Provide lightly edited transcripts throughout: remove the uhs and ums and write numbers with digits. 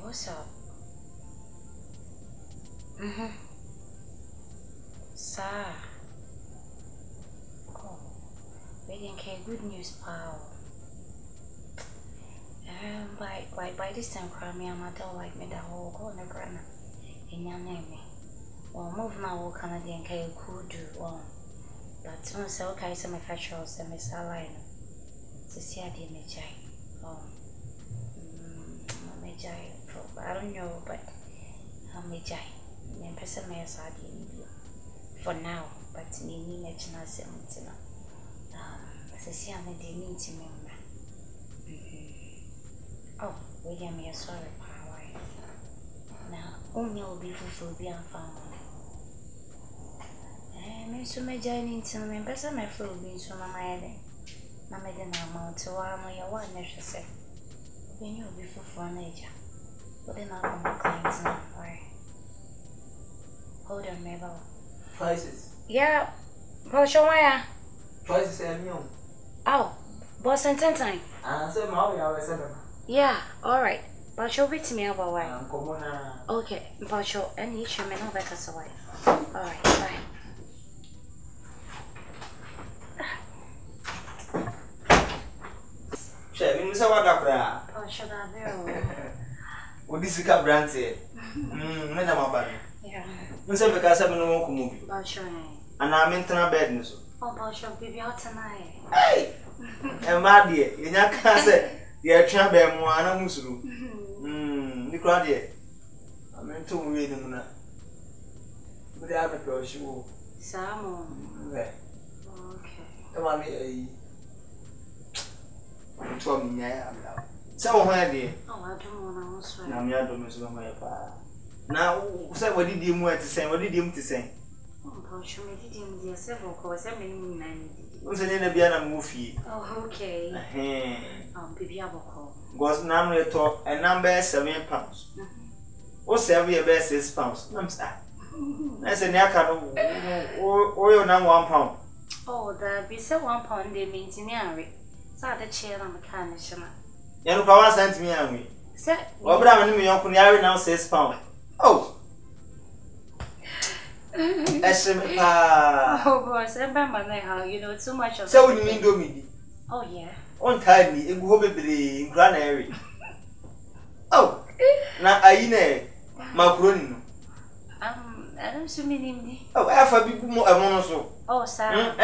what's up? Sir. Oh, we didn't care. Good news, pal. By this time, cry I'm not like me the whole corner grana. In your name. Well, move now, Canadian care could do one. But soon so okay, some factuals and Miss Aline. To see I did me jay. Oh, me jay. I don't know, but I'm a jay. And person may as for now, but me mention us 17. As I see, I'm a day meeting member. Oh, William, you're sorry, power. Now, only will be fulfilled beyond family. Me so me join into me, but I'm a fool being so my head. Na me de na amount to your one never say. When you be for nature. But then I'll come clients now, right? Hold on, Mabel. Prices? Yeah. Well, show my Prices and you. Oh, boss and Ntentan. I said, Molly, I was saying. Yeah, alright. But show it to me about why. Okay, but show any issue, me no better so why. Alright, bye. Shall we say what up? Oh, should I be? What is the cap brand say? Madam, Yeah. Mr. Because I don't movie. But show And I'm in a bed. Oh, but show baby out tonight. Hey! And my dear, you can't say you're trying to be more than a Muslim. The crowd here. I meant to read them. But I have a pro shoe. Salmon. Okay. The one told me, I am now. So, my dear. Oh, I don't want to swear. Now, me, I don't know my father. Now, say what did you want to say? What did you to say? Oh, show me the several calls. I mean, what's the name of the movie? Oh, okay. Baby, I will call. Was now we talk a number 7 pounds. What's every best 6 pounds? I'm sorry. That's a neck oil now 1 pound. Oh, the be said 1 pound they mean in the so the chair on the carnation. You know, power sent me angry. Sir, well, but I'm in your now 6 pounds. Oh, oh, boss, I remember how you know too much of so you mean do me? Oh, yeah. On time, it will be in granary. Oh, now I know macaroni. I don't see me. Oh, I have a bit more among so. Oh, sir.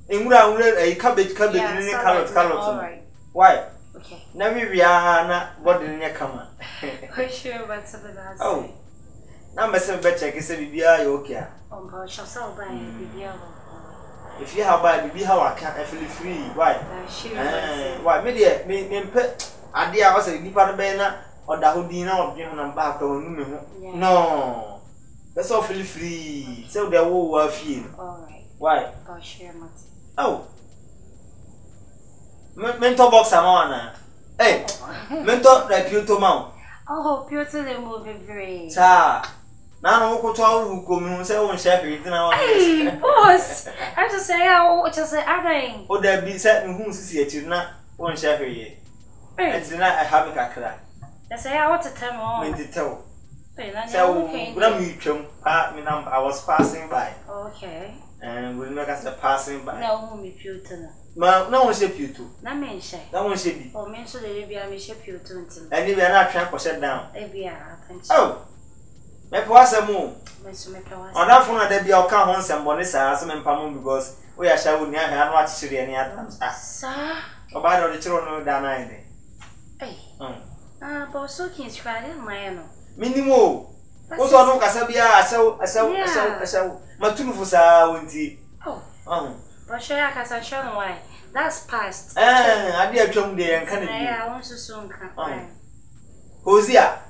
In ground, a cabbage, and carrot. Alright. Why? Okay. Now we are not what in your command. Sure, but something else. Oh, number 7 better, I said, be okay. Oh, but shall sell by if you have by be how I can't feel free. Why? Why, media, me pet. I dear was a deep part of banner or the Houdina or Jim back on. No, that's all feel free. So the whole world feel. Alright. Why? Oh, mental box amana. Hey, mental reputo mount. Oh, pure to the movie very. Sir, now who come and say, oh, chef, you know. Hey, boss, I just say, oh, just say, adding. Oh, there be certain who see it, you not one chef here. It's not a habit. I say, I want to tell more. Meant to tell. So, I was passing by. Okay. And we'll make us a passing by. No, me pewter. No one ship you too. That means say. That one should be. Oh, men so they be a ship you to. And if you're not trying to shut down. Oh, maybe what's a move? On that phone, there be our count on some bonus, some and because we are showing near her and watch any other. Sir, about the children down either. Hey, but so can you try it, my minimo. What's on Casabia? So, my two for Saunty. Oh, but sure, I can show why. That's past. I dear John Day and Kennedy. I want to soon come. Hosea.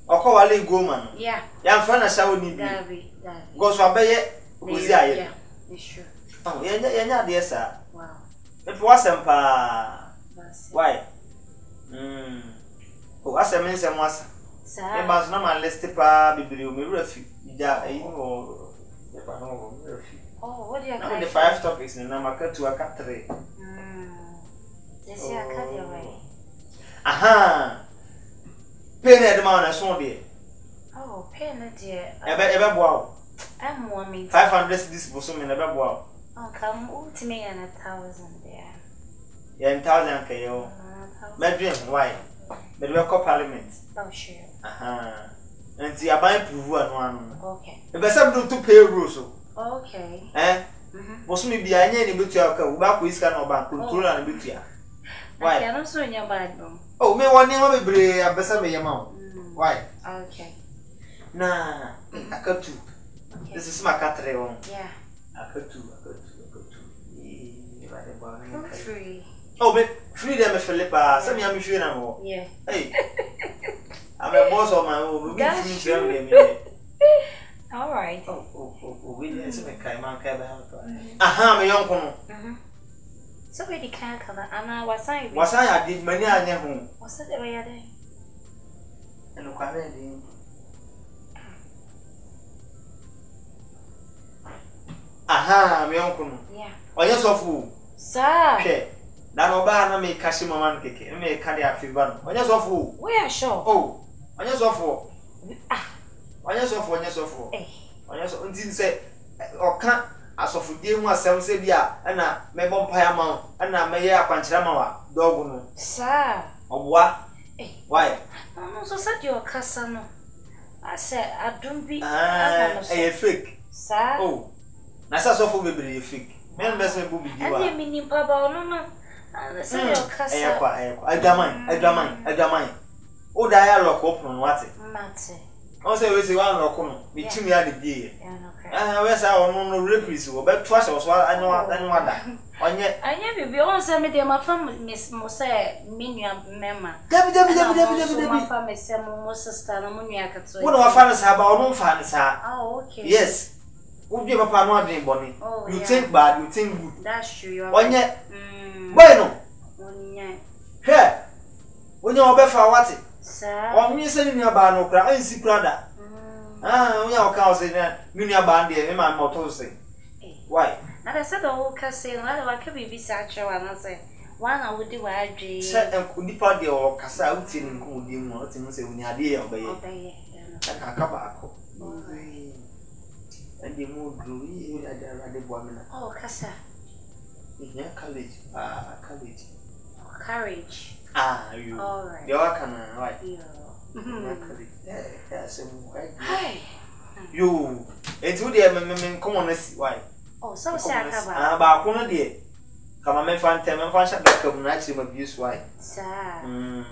Or call a league woman. Yeah, young friend, I shall need Davy. Goes for Bay. Hosea. Yeah, sure. Oh, yeah, dear sir. Wow. It wasn't pa. Why? Oh, as a means and was. Sir, I must not my list pa be me refuge. Yeah, or refuge. oh, what do you Now the 5 topics in Namaka to a cat 3. They say I cut your way. Aha! Pay the man as one day. Oh, pay no dear. Ever wow. I'm warming 500 this was some in a wow. Oh, come out to me and 1,000 there. Yeah, 1,000 KO. Madrid, why? But we are parliament. Oh, sure. And see, I buy prove one. Okay. If I some to pay rules. Okay. Was me be any bit to back with scan or bank control and bit. Why? I don't so in your bedroom. Oh, me one name of be a better amount. Why? Okay. Nah, I got two. This is my cat. Yeah. I got two. Free. Oh, but freedom is Philippa. Some young machine. Yeah. Hey, I'm a boss of my own. That's all right. Oh, we didn't see a cayman cabin. Aha, my uncle. So we can't cover. Anna was I. Was I did many I never. What's that way are they? And look at it. Aha, my uncle. Yeah. Oh, yes, of who? Sir. Okay. Now, Obana may cash him a man cake and may cardiac fever. Oh, yes, of who? We are sure. Oh, on yes, of who? On yes, of one, yes, of who? Eh. On yes, until say, or can't as of dear was some say, yeah, and I may bumpire mount, and I may have Panchrama, dog. Sir. Of what? Why? No, so said your cousin. I said, I don't be a fake. Sir. Oh, that's a sofa baby, a fake. Men best will be you. I mean, Papa, no. I said your cousin. I don't mind. Oh, dialogue open what? Matty. Also, we say one lock me 2 years a day. Where's our no reprise, but twice or so I know that. On yet, I never be all send me there, my family, Miss Mose, Minia Memma. My family, some sister, and Munia. What our fathers have our own fathers. Oh, okay. Yes. Would you have a pan bonnie? You think bad, you think good. That's true. One yet. Bueno. Here. When you're better for what? Sir. Or me sending your bar no cry, I see brother. We are cows in that Minia band, and my motto say. Why? And I said the whole castle, I could be such a one. I say, one I would do what I dream. Set and could depart the or Casa out in good dim, what things when you idea obey. And I come back. And the mood grew you at the woman. Oh, Casa. In your college, college. Courage. You. All right. You're right. Yes, hi. You. It's who the come on, let's see why. Oh, so sad. About one day. Come on, find them and find out that come naturally abuse why. Sir.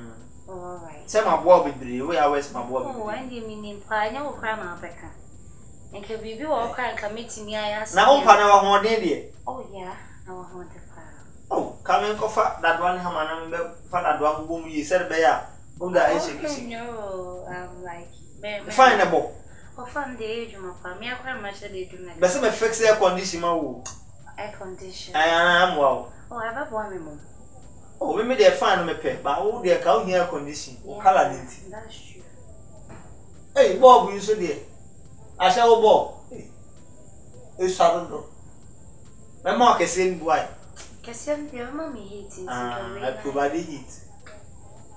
All right. Say my boy with the way I was my boy. Oh, and you mean in Pine or Crana Becca. And can we do all kind committee me? I ask. Now, our more day. Oh, yeah. I want to. Oh, come and cover that one hammer and find that one whom you said bear. No, I'm like, find a book. Or find the age of my family. I quite much they do. But some fix air condition. Air condition. I am well. Oh, I have one. Oh, we made a fine me pay, but all the account here condition. Color it. That's true. Hey, Bob, you so dear. I shall Bob. It's sudden. My mark is in white. Your mommy heat. I provide heat.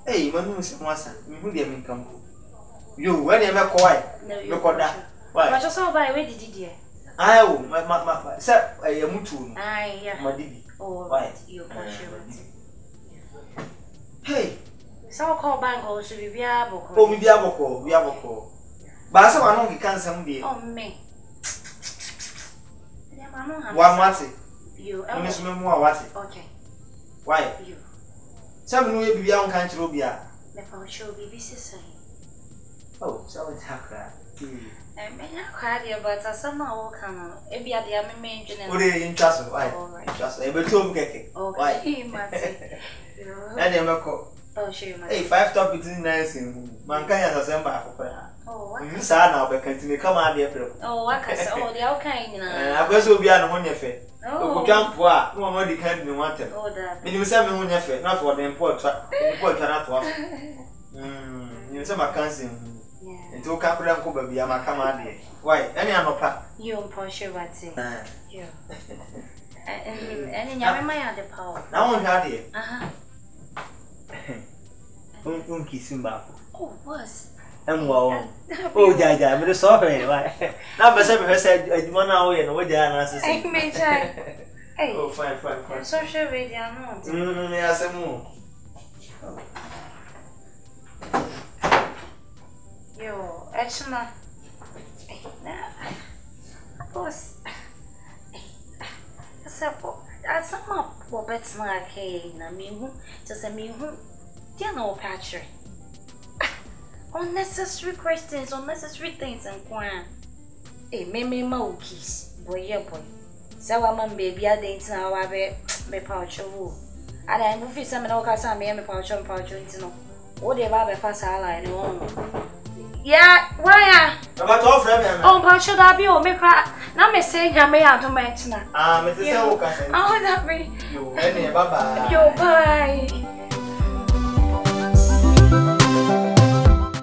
Hey, my name is Massa. You didn't mean come. You, when you ever quiet, you got that. Why? I just saw by where did you? I will, my, sir, I am Mutu. I, my Dibby. Oh, why? You hey, so call bank or should be able. Oh, we have a call. But someone who can some day. Oh, me. One month. You, I miss me more what? Okay. Why? You. Some will be young country will be a. The phone show be busy. Oh, so it's hacker. I may not cry, but I somehow can. Maybe at the other main general. What are you in trust? Why? Just a bit of getting. Oh, why? And then oh, she might. Hey, 5 topics in nice in Mancaya December for prayer. Oh, you saw now, but continue come out there. Oh, what can I say? Oh, the okay. I guess we'll be on one year fair. Oh, jump what? No one can't be wanted. Oh, that. You send me one year fair, not for the import truck. Not was. You say my cousin. And to Capra and Cuba be a macamadi. Why? Any other you Porsche, what's it? You. And my other power. Now one had it. Don't kiss him back. Oh, was. And well, oh, Jaja, but it's sorry, right? Now, but some said, I want now, and what Jana says. Oh, fine. Social media, no. Yes, a move. Yo, Echma. Boss. That's not what bets like, hey, Namu, just a me who, dear no patcher. Unnecessary questions, unnecessary things, and quan. A meme monkeys, boy. So I'm baby, I didn't know I be pouch of wool. And I move it some and I may have pouch on pouch, you know. What they have a pass ally, yeah, why? About all friends. Oh, but should I be or make cry? Now, me saying I may have to match now. Mrs. Oh, that me. You, bye bye. Yo, bye.